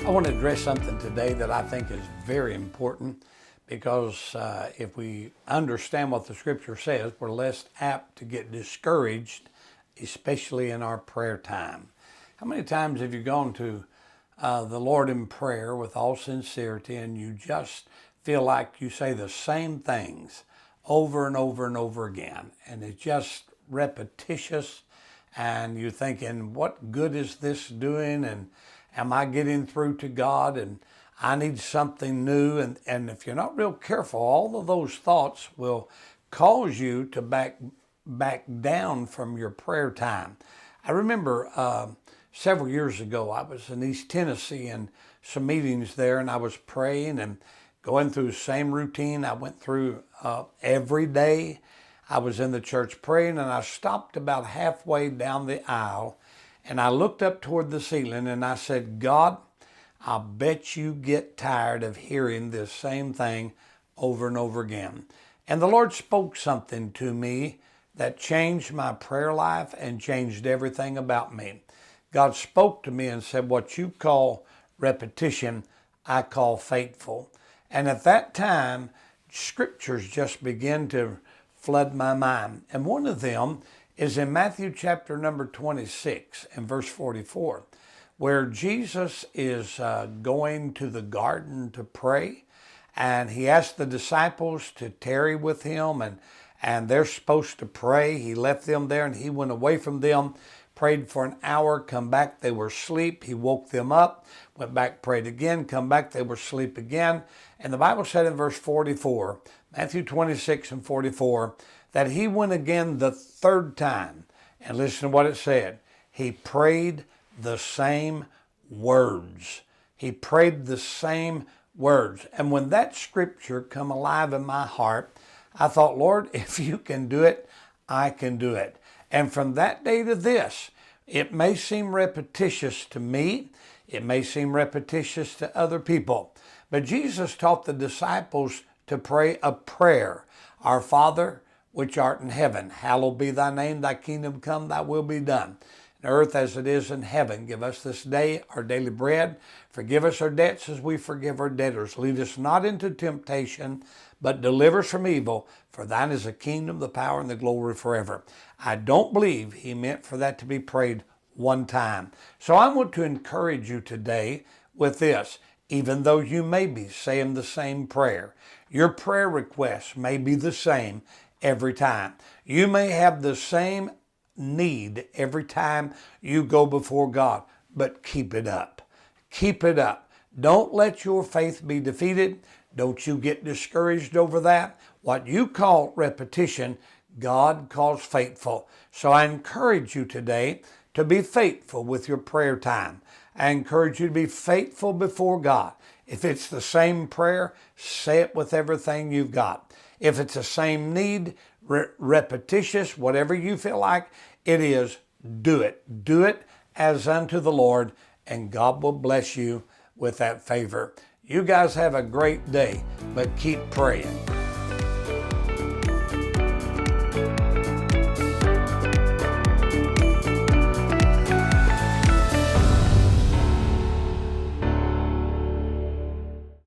I want to address something today that I think is very important because if we understand what the scripture says, we're less apt to get discouraged, especially in our prayer time. How many times have you gone to the Lord in prayer with all sincerity and you just feel like you say the same things over and over and over again, and it's just repetitious, and you're thinking, what good is this doing, and am I getting through to God, and I need something new? And if you're not real careful, all of those thoughts will cause you to back down from your prayer time. I remember several years ago, I was in East Tennessee in some meetings there, and I was praying and going through the same routine I went through every day. I was in the church praying, and I stopped about halfway down the aisle, and I looked up toward the ceiling, and I said, God, I bet you get tired of hearing this same thing over and over again. And the Lord spoke something to me that changed my prayer life and changed everything about me. God spoke to me and said, what you call repetition, I call faithful. And at that time, scriptures just began to flood my mind. And one of them is in Matthew chapter number 26 and verse 44, where Jesus is going to the garden to pray. And he asked the disciples to tarry with him, and they're supposed to pray. He left them there and he went away from them, prayed for an hour, come back, they were asleep. He woke them up, went back, prayed again, come back, they were asleep again. And the Bible said in verse 44, Matthew 26 and 44, that he went again the third time. And listen to what it said. He prayed the same words. He prayed the same words. And when that scripture come alive in my heart, I thought, Lord, if you can do it, I can do it. And from that day to this, it may seem repetitious to me. It may seem repetitious to other people. But Jesus taught the disciples to pray a prayer. Our Father, which art in heaven, hallowed be thy name, thy kingdom come, thy will be done. On earth as it is in heaven. Give us this day our daily bread. Forgive us our debts as we forgive our debtors. Lead us not into temptation, but deliver us from evil. For thine is the kingdom, the power, and the glory forever. I don't believe he meant for that to be prayed one time. So I want to encourage you today with this. Even though you may be saying the same prayer, your prayer requests may be the same every time. You may have the same need every time you go before God, but keep it up. Keep it up. Don't let your faith be defeated. Don't you get discouraged over that. What you call repetition, God calls faithful. So I encourage you today to be faithful with your prayer time. I encourage you to be faithful before God. If it's the same prayer, say it with everything you've got. If it's the same need, repetitious, whatever you feel like it is, do it. Do it as unto the Lord, and God will bless you with that favor. You guys have a great day, but keep praying.